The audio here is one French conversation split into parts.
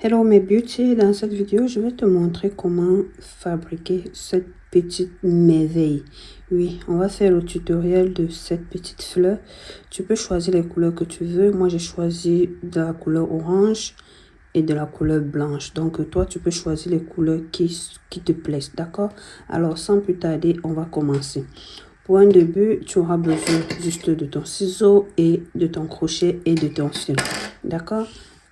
Hello mes beauty, dans cette vidéo je vais te montrer comment fabriquer cette petite merveille. Oui, on va faire le tutoriel de cette petite fleur. Tu peux choisir les couleurs que tu veux. Moi j'ai choisi de la couleur orange et de la couleur blanche. Donc toi tu peux choisir les couleurs qui te plaisent, d'accord? Alors sans plus tarder, on va commencer. Pour un début, tu auras besoin juste de ton ciseau et de ton crochet et de ton fil. D'accord?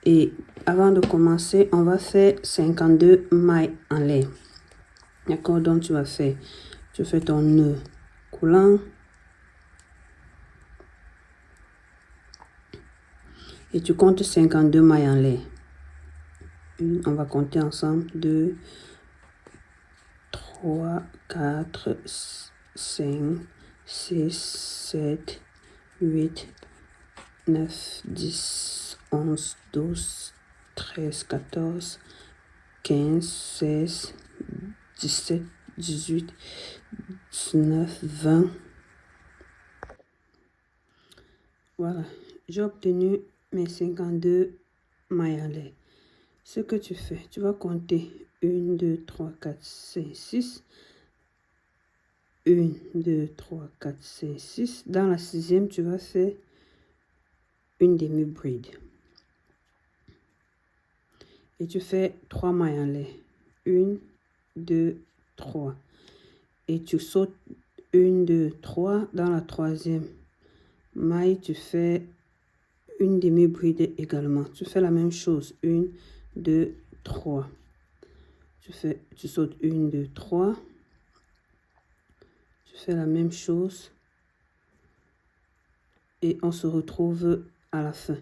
Et avant de commencer, on va faire 52 mailles en l'air. D'accord? Donc tu fais ton nœud coulant. Et tu comptes 52 mailles en l'air. On va compter ensemble. 2, 3, 4, 5, 6, 7, 8, 9, 10, 11, 12, 13, 14, 15, 16, 17, 18, 19, 20. Voilà, j'ai obtenu mes 52 mailles en l'air. Ce que tu fais, tu vas compter 1, 2, 3, 4, 5, 6. 1, 2, 3, 4, 5, 6. Dans la sixième, tu vas faire une demi-bride. Et tu fais 3 mailles en l'air. 1, 2, 3. Et tu sautes 1, 2, 3. Dans la troisième maille, tu fais une demi-bride également. Tu fais la même chose. 1, 2, 3. Tu sautes 1, 2, 3. Tu fais la même chose. Et on se retrouve à la fin.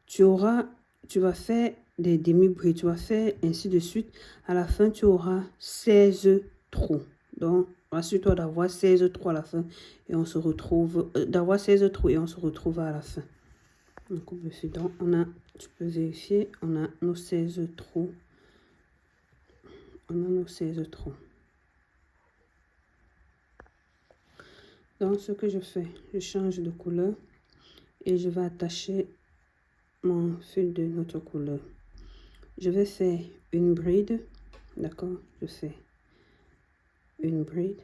Tu vas faire des demi-brides. Tu vas faire ainsi de suite. À la fin, tu auras 16 trous. Donc, rassure-toi d'avoir 16 trous à la fin. Et on se retrouve, d'avoir 16 trous et on se retrouve à la fin. Donc, tu peux vérifier, on a nos 16 trous. On a nos 16 trous. Donc, ce que je fais, je change de couleur et je vais attacher mon fil de notre couleur. Je vais faire une bride, d'accord? Je fais une bride.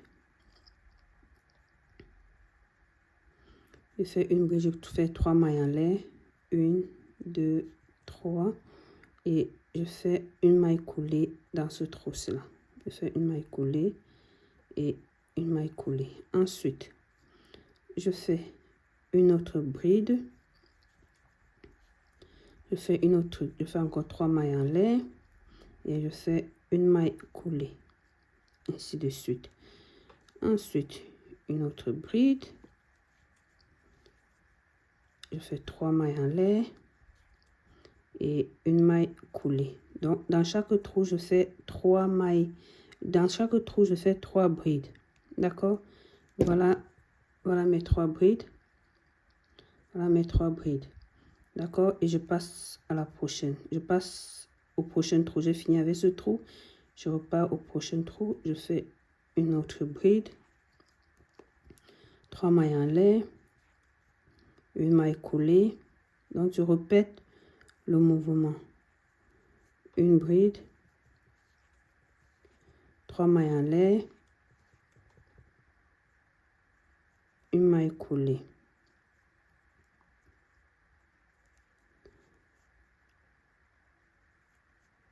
Je fais une bride, je fais 3 mailles en l'air. 1, 2, 3. Et je fais une maille coulée dans ce trou-là. Je fais une maille coulée et une maille coulée. Ensuite, je fais une autre bride. Je fais encore 3 mailles en l'air et je fais une maille coulée. Ainsi de suite. Ensuite, une autre bride. Je fais 3 mailles en l'air et une maille coulée. Donc, dans chaque trou, je fais 3 mailles. Dans chaque trou, je fais 3 brides. D'accord? Voilà mes 3 brides. Voilà mes 3 brides. D'accord? Et je passe à la prochaine. Je passe au prochain trou. J'ai fini avec ce trou. Je repars au prochain trou. Je fais une autre bride. 3 mailles en l'air. Une maille coulée. Donc, tu répètes le mouvement. Une bride. 3 mailles en l'air. Une maille coulée.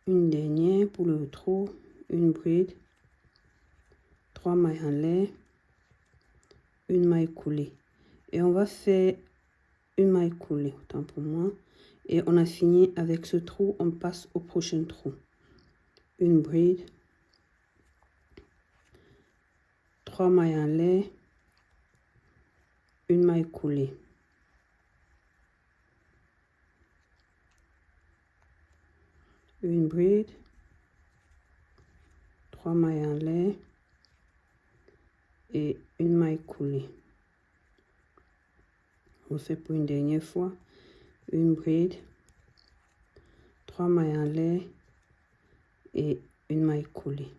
Une dernière pour le trou. Une bride. 3 mailles en l'air. Une maille coulée. Et on va faire une maille coulée, autant pour moi. Et on a fini avec ce trou. On passe au prochain trou. Une bride. 3 mailles en l'air. Une maille coulée. Une bride. 3 mailles en l'air. Et une maille coulée. On fait pour une dernière fois. Une bride. 3 mailles en l'air. Et une maille coulée.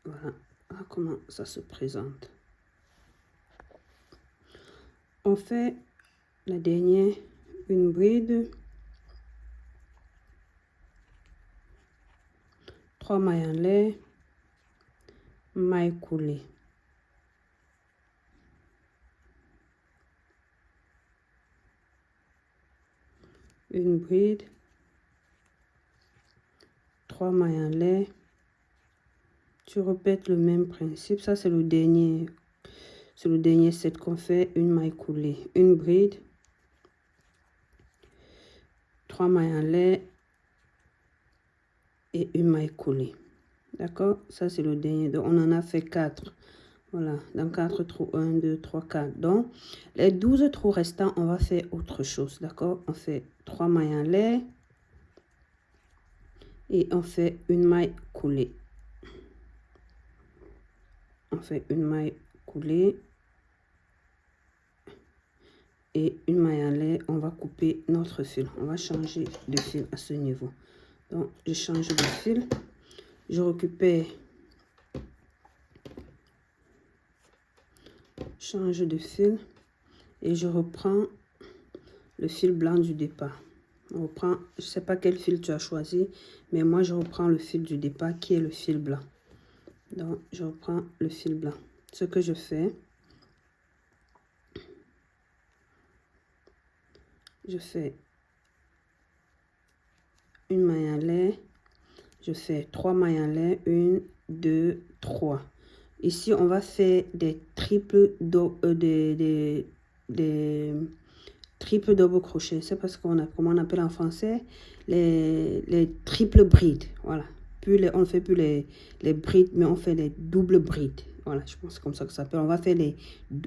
Voilà comment ça se présente. On fait la dernière, une bride, 3 mailles en l'air, maille coulée. Une bride, 3 mailles en l'air. Tu répètes le même principe. Ça, c'est le dernier set qu'on fait. Une maille coulée, une bride, 3 mailles en l'air et une maille coulée. D'accord? Ça, c'est le dernier. Donc, on en a fait 4. Voilà, dans 4 trous, 1, 2, 3, 4. Donc, les 12 trous restants, on va faire autre chose. D'accord? On fait 3 mailles en l'air et on fait une maille coulée. On fait une maille coulée et une maille en l'air. On va couper notre fil. On va changer de fil à ce niveau. Donc, je change de fil. Je récupère, change de fil et je reprends le fil blanc du départ. On reprend, je ne sais pas quel fil tu as choisi, mais moi je reprends le fil du départ qui est le fil blanc. Donc, je reprends le fil blanc. Ce que je fais, je fais une maille en l'air, je fais 3 mailles en l'air, 1, 2, 3. Ici, on va faire des triples des triple double crochet. C'est parce qu'on a, comment on appelle en français, les triples brides. Voilà. Puis on ne fait plus les brides, mais on fait les doubles brides. Voilà, je pense comme ça que ça s'appelle. On va faire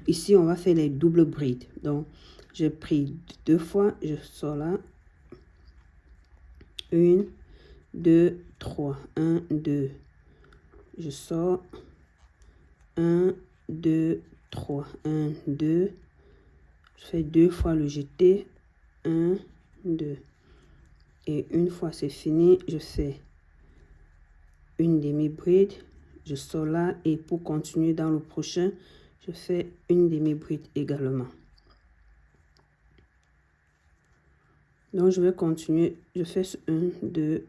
ici, on va faire les doubles brides. Donc, j'ai pris 2 fois, je sors là. 1, 2, 3. 1, 2. Je sors. 1, 2, 3. 1, 2. Je fais 2 fois le jeté. 1, 2. Et une fois c'est fini, je fais une demi-bride. Je sors là et pour continuer dans le prochain, je fais une demi-bride également. Donc, je vais continuer. Je fais 1, 2,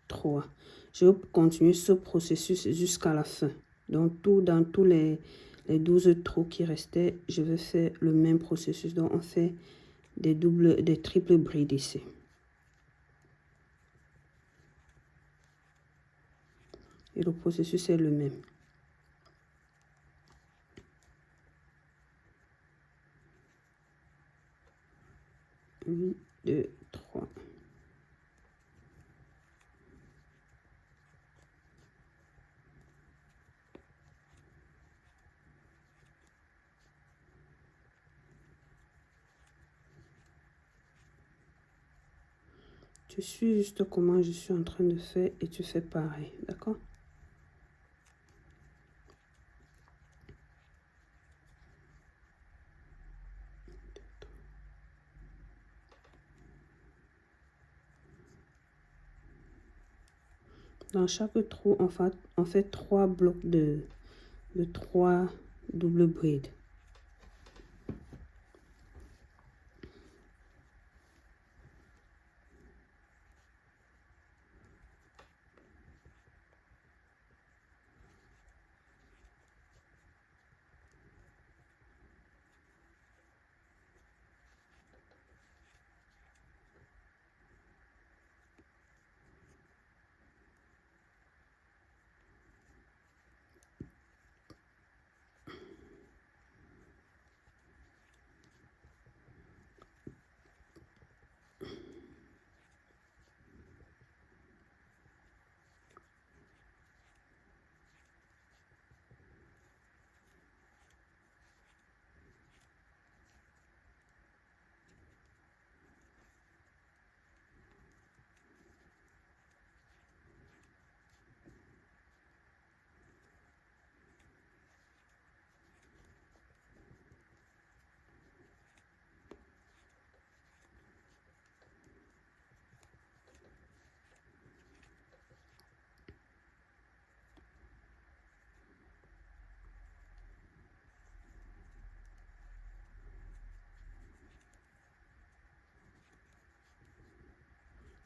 3. Je vais continuer ce processus jusqu'à la fin. Donc, dans tous les 12 trous qui restaient, je vais faire le même processus. Donc, on fait des triples brides ici. Et le processus est le même. 1, 2, 3. Tu suis juste comment je suis en train de faire et tu fais pareil, d'accord? Dans chaque trou, on fait 3 blocs de 3 doubles brides.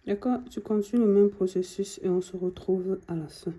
D'accord, tu continues le même processus et on se retrouve à la fin.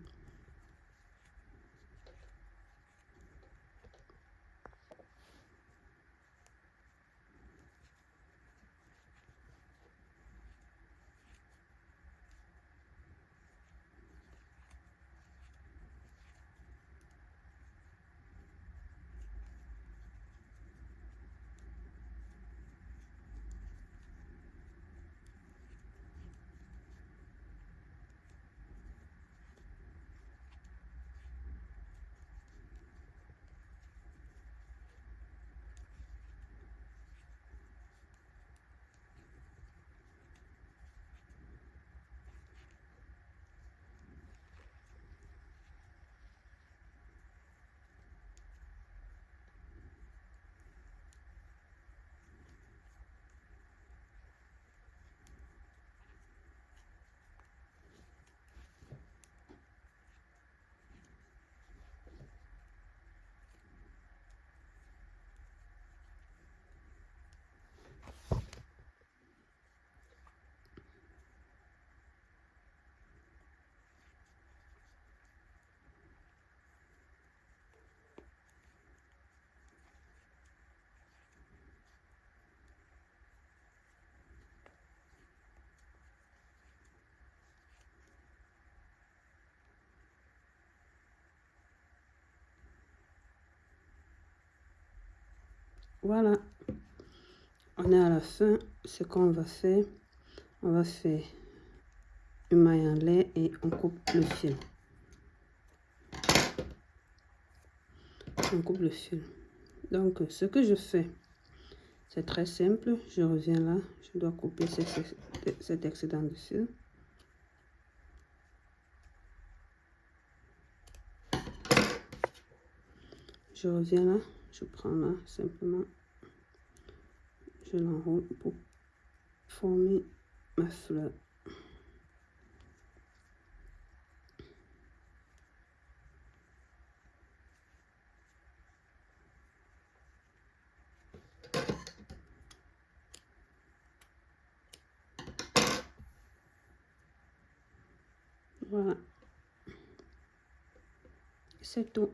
Voilà, on est à la fin. Ce qu'on va faire, on va faire une maille en l'air et on coupe le fil. On coupe le fil. Donc, ce que je fais, c'est très simple. Je reviens là, je dois couper cet excédent de fil. Je reviens là, je prends là, simplement, je l'enroule pour former ma fleur. Voilà, c'est tout.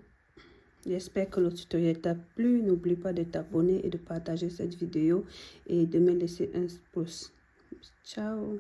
J'espère que le tutoriel t'a plu. N'oublie pas de t'abonner et de partager cette vidéo et de me laisser un pouce. Ciao.